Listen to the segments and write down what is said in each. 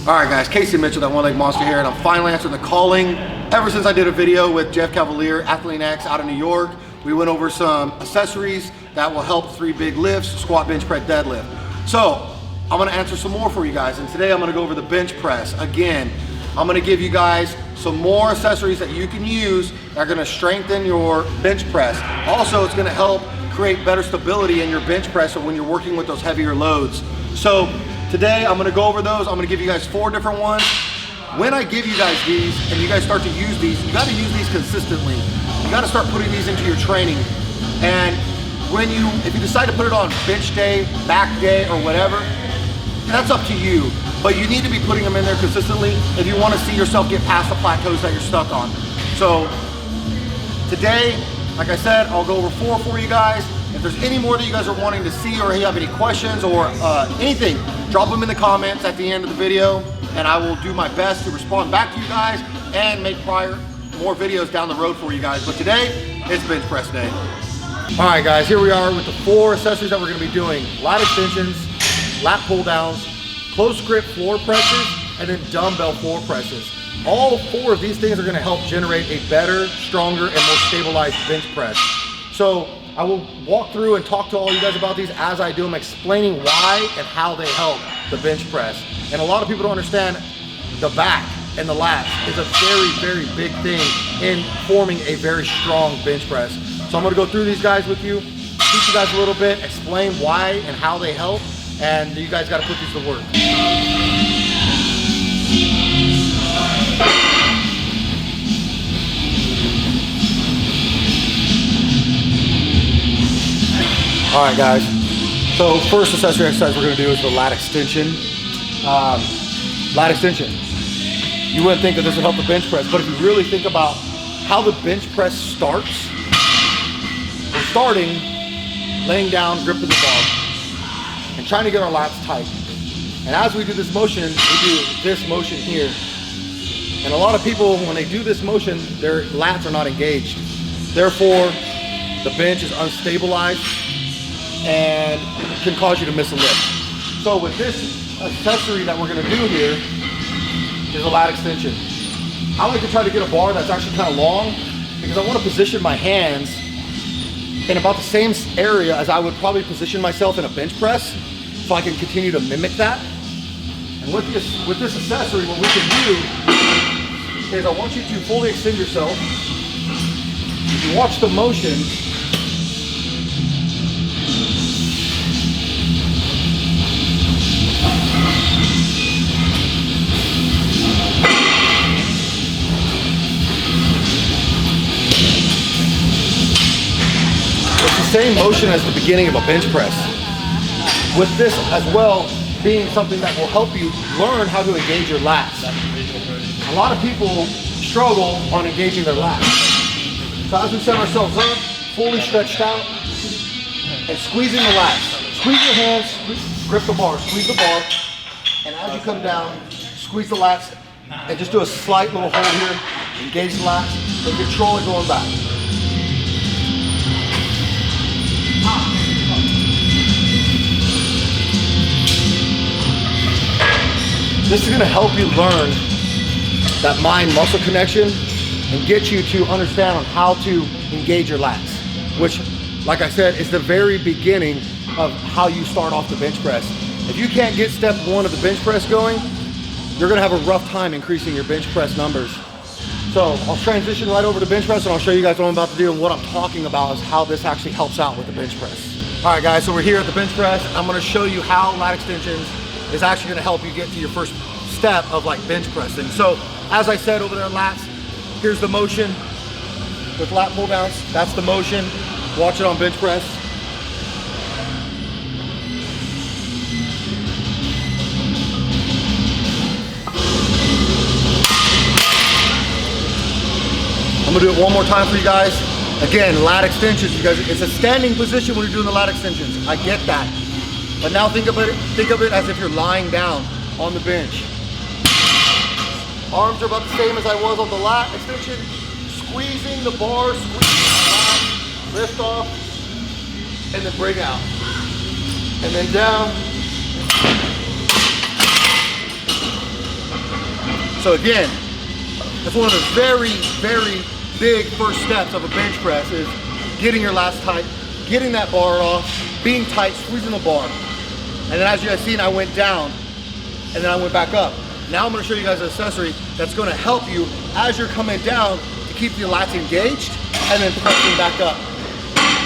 All right guys, Casey Mitchell, that one leg monster here, and I'm finally answering the calling. Ever since I did a video with Jeff Cavalier, Athlean-x out of New York, we went over some accessories that will help 3 big lifts, squat, bench press, deadlift. So I'm gonna answer some more for you guys, and today I'm gonna go over the bench press. Again, I'm gonna give you guys some more accessories that you can use that are gonna strengthen your bench press. Also, it's gonna help create better stability in your bench press when you're working with those heavier loads. So today I'm gonna go over those. I'm gonna give you guys 4 different ones. When I give you guys these and you guys start to use these, you gotta use these consistently. You gotta start putting these into your training. And if you decide to put it on bench day, back day, or whatever, that's up to you. But you need to be putting them in there consistently if you wanna see yourself get past the plateaus that you're stuck on. So today, like I said, I'll go over 4 for you guys. If there's any more that you guys are wanting to see, or you have any questions or anything, drop them in the comments at the end of the video, and I will do my best to respond back to you guys and make more videos down the road for you guys. But today, it's bench press day. All right guys, here we are with the 4 accessories that we're gonna be doing. Lat extensions, lat pull downs, close grip floor presses, and then dumbbell floor presses. All 4 of these things are gonna help generate a better, stronger, and more stabilized bench press. So I will walk through and talk to all you guys about these as I do them, explaining why and how they help the bench press. And a lot of people don't understand the back and the lats is a very, very big thing in forming a very strong bench press. So I'm gonna go through these guys with you, teach you guys a little bit, explain why and how they help, and you guys gotta put these to work. All right guys, so first accessory exercise we're gonna do is the lat extension. Lat extension. You wouldn't think that this would help the bench press, but if you really think about how the bench press starts, we're starting laying down, gripping the bar, and trying to get our lats tight. And as we do this motion, we do this motion here. And a lot of people, when they do this motion, their lats are not engaged. Therefore, the bench is unstabilized and can cause you to miss a lift. So with this accessory that we're gonna do here is a lat extension. I like to try to get a bar that's actually kind of long because I want to position my hands in about the same area as I would probably position myself in a bench press, so I can continue to mimic that. And with this accessory, what we can do is I want you to fully extend yourself. If you watch the motion, same motion as the beginning of a bench press. With this as well being something that will help you learn how to engage your lats. A lot of people struggle on engaging their lats. So as we set ourselves up, fully stretched out, and squeezing the lats. Squeeze your hands, grip the bar, squeeze the bar, and as you come down, squeeze the lats, and just do a slight little hold here, engage the lats, and control it going back. This is gonna help you learn that mind-muscle connection and get you to understand on how to engage your lats, which, like I said, is the very beginning of how you start off the bench press. If you can't get step 1 of the bench press going, you're gonna have a rough time increasing your bench press numbers. So I'll transition right over to bench press, and I'll show you guys what I'm about to do, and what I'm talking about is how this actually helps out with the bench press. All right guys, so we're here at the bench press. I'm gonna show you how lat extensions is actually gonna help you get to your first step of like bench pressing. So as I said over there, lats, here's the motion with lat pull downs. That's the motion. Watch it on bench press. I'm gonna do it one more time for you guys. Again, lat extensions, because it's a standing position when you're doing the lat extensions. I get that. But now think of it as if you're lying down on the bench. Arms are about the same as I was on the lat extension. Squeezing the bar, squeezing the lat, lift off, and then bring out. And then down. So again, that's one of the very, very big first steps of a bench press is getting your lats tight, getting that bar off, being tight, squeezing the bar. And then as you guys seen, I went down and then I went back up. Now I'm gonna show you guys an accessory that's gonna help you as you're coming down to keep the lats engaged and then pressing back up.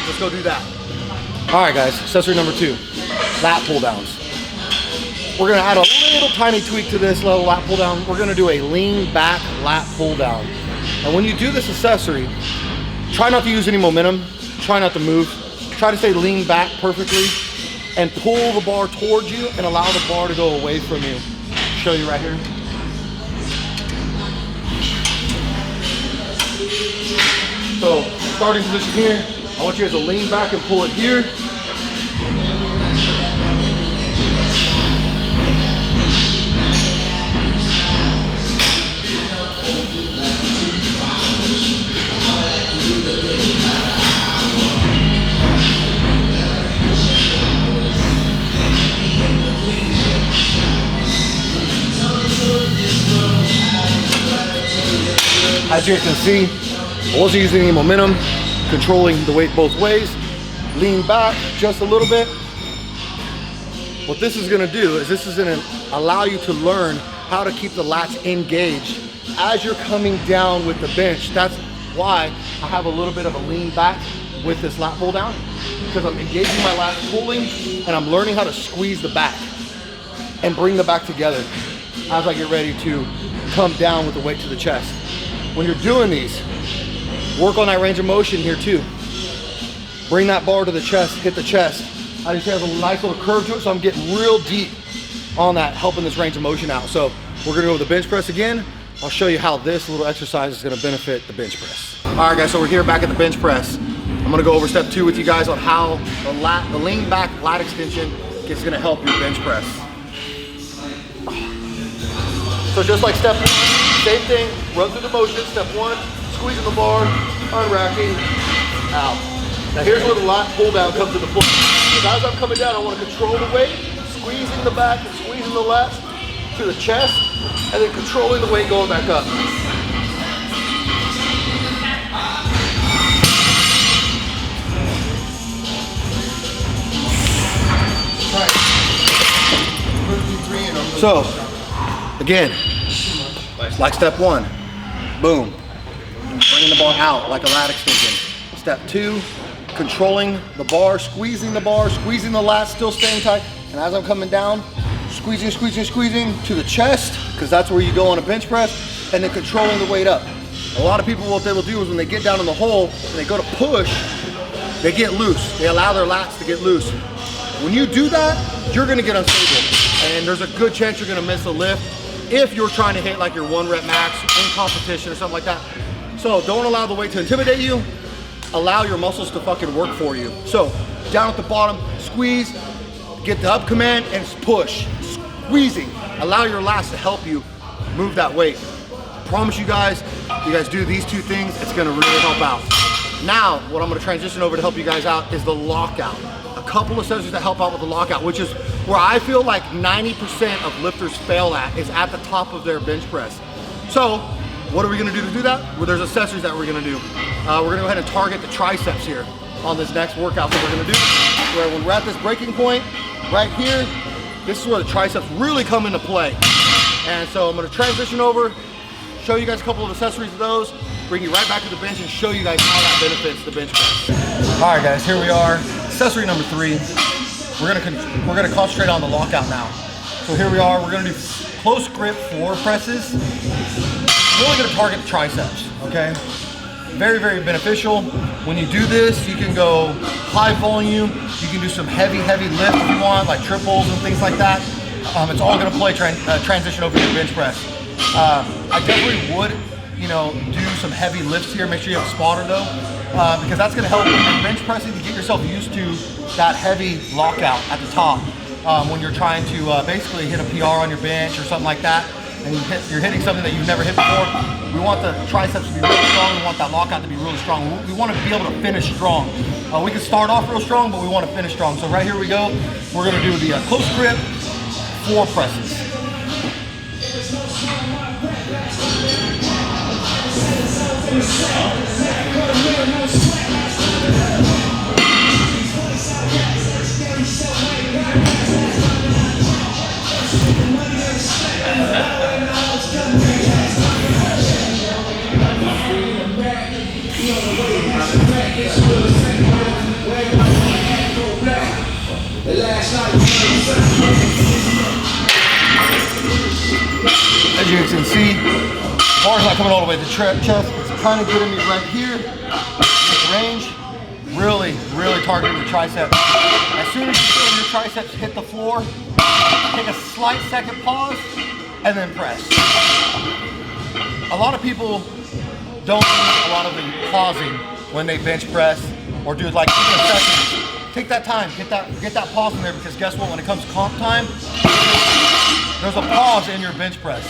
Let's go do that. All right guys, accessory number 2, lat pull downs. We're gonna add a little tiny tweak to this little lat pull down. We're gonna do a lean back lat pull down. And when you do this accessory, try not to use any momentum, try not to move, try to stay lean back perfectly and pull the bar towards you and allow the bar to go away from you. Show you right here. So starting position here, I want you guys to lean back and pull it here. As you can see, I wasn't using any momentum, controlling the weight both ways. Lean back just a little bit. What this is gonna do is this is gonna allow you to learn how to keep the lats engaged as you're coming down with the bench. That's why I have a little bit of a lean back with this lat pull down, because I'm engaging my lats, pulling, and I'm learning how to squeeze the back and bring the back together as I get ready to come down with the weight to the chest. When you're doing these, work on that range of motion here too. Bring that bar to the chest, hit the chest. I just have a nice little curve to it, so I'm getting real deep on that, helping this range of motion out. So we're gonna go with the bench press again. I'll show you how this little exercise is gonna benefit the bench press. All right guys, so we're here back at the bench press. I'm gonna go over step 2 with you guys on how the lean back lat extension is gonna help your bench press. So just like step 1, same thing, run through the motion. Step 1, squeezing the bar, unracking, out. Now here's where the lat pull down comes into play. Because as I'm coming down, I want to control the weight, squeezing the back and squeezing the lats to the chest, and then controlling the weight going back up. So, again, like step 1, boom, bringing the bar out like a lat extension. Step 2, controlling the bar, squeezing the lats, still staying tight. And as I'm coming down, squeezing, squeezing, squeezing to the chest, because that's where you go on a bench press, and then controlling the weight up. A lot of people, what they will do is when they get down in the hole and they go to push, they get loose. They allow their lats to get loose. When you do that, you're gonna get unstable. And there's a good chance you're gonna miss a lift if you're trying to hit like your 1 rep max in competition or something like that. So don't allow the weight to intimidate you. Allow your muscles to fucking work for you. So down at the bottom, squeeze, get the up command and push. Squeezing, allow your lats to help you move that weight. I promise you guys do these 2 things, it's gonna really help out. Now, what I'm gonna transition over to help you guys out is the lockout. A couple of sessions that help out with the lockout, which is where I feel like 90% of lifters fail at, is at the top of their bench press. So, what are we gonna do to do that? Well, there's accessories that we're gonna do. We're gonna go ahead and target the triceps here on this next workout that we're gonna do. Where when we're at this breaking point, right here, this is where the triceps really come into play. And so I'm gonna transition over, show you guys a couple of accessories of those, bring you right back to the bench and show you guys how that benefits the bench press. All right guys, here we are. Accessory number 3. We're gonna concentrate on the lockout now. So here we are, we're gonna do close grip floor presses. Really gonna target the triceps, okay? Very, very beneficial. When you do this, you can go high volume, you can do some heavy lift if you want, like triples and things like that. It's all gonna play transition over to your bench press. I definitely would, do some heavy lifts here. Make sure you have a spotter though, because that's gonna help with your bench pressing to get yourself used to that heavy lockout at the top. When you're trying to basically hit a PR on your bench or something like that, and you're hitting something that you've never hit before, we want the triceps to be really strong. We want that lockout to be really strong. We want to be able to finish strong. We can start off real strong, but we want to finish strong. So right here we go. We're going to do the close grip floor presses. As you can see, the bar's not coming all the way to the chest. It's kind of getting me right here, this range. Really targeting the tricep. As soon as you feel your triceps hit the floor, take a slight second pause, and then press. A lot of people don't do a lot of the pausing when they bench press or do like even a second. Take that time, get that pause in there, because guess what? When it comes comp time, there's a pause in your bench press.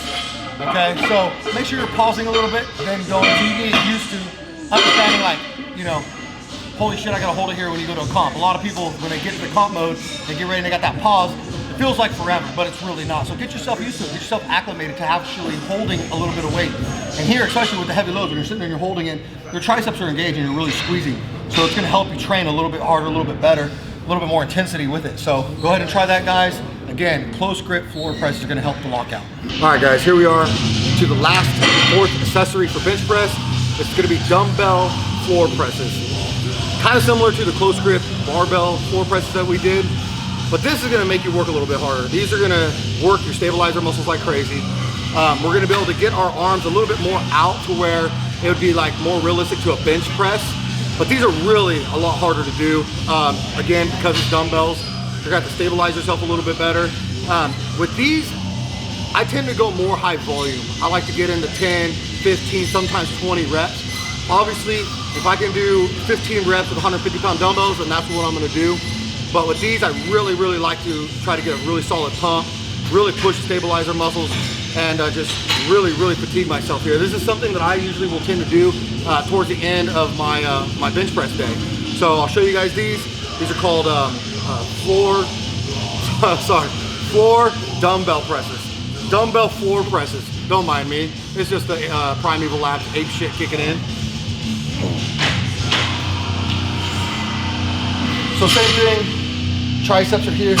Okay, so make sure you're pausing a little bit, then going. So you get used to understanding, like, you know, holy shit, I gotta hold it here when you go to a comp. A lot of people, when they get to the comp mode, they get ready and they got that pause. It feels like forever, but it's really not. So get yourself used to it. Get yourself acclimated to actually holding a little bit of weight. And here, especially with the heavy loads, when you're sitting there and you're holding it, your triceps are engaged and you're really squeezing. So it's gonna help you train a little bit harder, a little bit better, a little bit more intensity with it. So go ahead and try that, guys. Again, close grip floor press is gonna help the lockout. All right, guys, here we are to the last, fourth accessory for bench press. It's gonna be dumbbell floor presses. Kind of similar to the close grip barbell floor presses that we did, but this is gonna make you work a little bit harder. These are gonna work your stabilizer muscles like crazy. We're gonna be able to get our arms a little bit more out to where it would be like more realistic to a bench press, but these are really a lot harder to do. Again, because it's dumbbells, you're gonna have to stabilize yourself a little bit better. With these, I tend to go more high volume. I like to get into 10, 15, sometimes 20 reps. Obviously, if I can do 15 reps with 150-pound dumbbells, then that's what I'm gonna do. But with these, I really like to try to get a really solid pump, really push the stabilizer muscles, and just really fatigue myself here. This is something that I usually will tend to do towards the end of my my bench press day. So I'll show you guys these. These are called floor dumbbell presses. Dumbbell floor presses. Don't mind me. It's just the primeval labs ape shit kicking in. So same thing, triceps are here.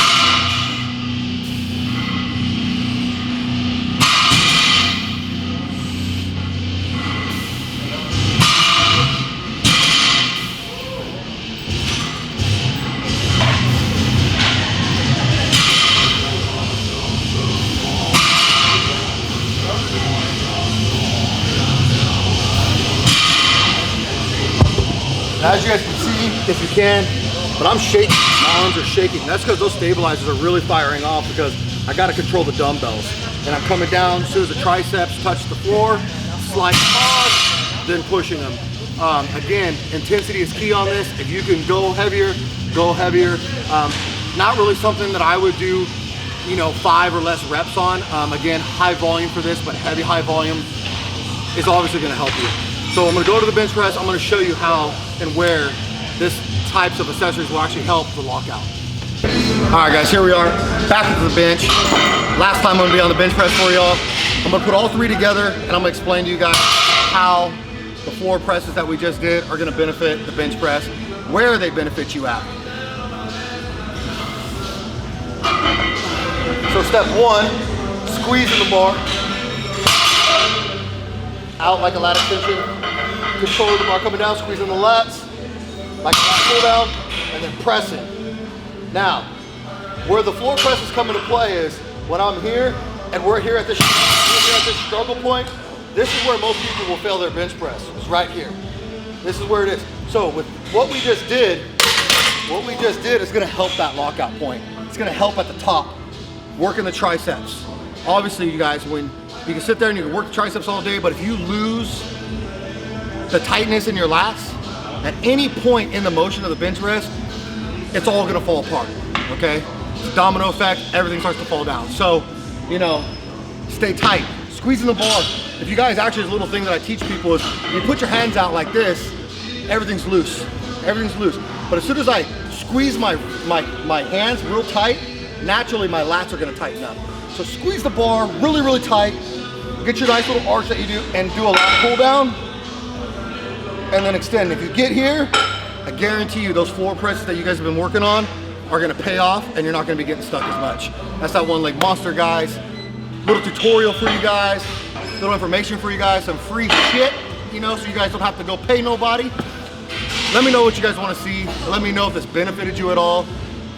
As you guys can see, if you can, but I'm shaking, my arms are shaking. That's because those stabilizers are really firing off, because I gotta control the dumbbells. And I'm coming down, as soon as the triceps touch the floor, slight pause, then pushing them. Again, intensity is key on this. If you can go heavier, go heavier. Not really something that I would do, you know, 5 or less reps on. Again, high volume for this, but heavy high volume is obviously gonna help you. So I'm gonna go to the bench press. I'm gonna show you how and where this types of accessories will actually help the lockout. All right, guys, here we are, back to the bench. Last time I'm gonna be on the bench press for y'all. I'm gonna put all three together and I'm gonna explain to you guys how the floor presses that we just did are gonna benefit the bench press, where they benefit you at. So step one, squeezing the bar. Out like a lat extension. Control the bar coming down, squeezing the lats, like a lat pull down, and then pressing. Now, where the floor presses come into play is when I'm here, and we're here at this struggle point. This is where most people will fail their bench press. It's right here. This is where it is. So with what we just did is gonna help that lockout point. It's gonna help at the top, working the triceps. Obviously, you guys, when you can sit there and you can work the triceps all day, but if you lose the tightness in your lats at any point in the motion of the bench press, it's all gonna fall apart, okay? It's a domino effect, everything starts to fall down. So, you know, stay tight. Squeezing the bar. If you guys, actually, a little thing that I teach people is, you put your hands out like this, everything's loose. Everything's loose. But as soon as I squeeze my hands real tight, naturally my lats are gonna tighten up. So squeeze the bar really tight. Get your nice little arch that you do, and do a lat pull down. and then extend. If you get here, I guarantee you those floor presses that you guys have been working on are gonna pay off and you're not gonna be getting stuck as much. That's that one leg monster, guys. Little tutorial for you guys, little information for you guys, some free shit, you know, so you guys don't have to go pay nobody. Let me know what you guys wanna see. Let me know if this benefited you at all.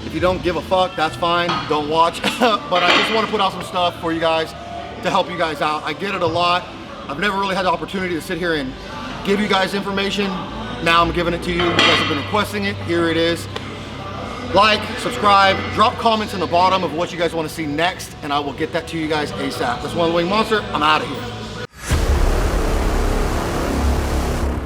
If you don't give a fuck, that's fine, don't watch. But I just wanna put out some stuff for you guys to help you guys out. I get it a lot. I've never really had the opportunity to sit here and give you guys information. Now I'm giving it to you. You guys have been requesting it. Here it is. Like, subscribe, drop comments in the bottom of what you guys want to see next, and I will get that to you guys ASAP. That's One Wing Monster. I'm out of here.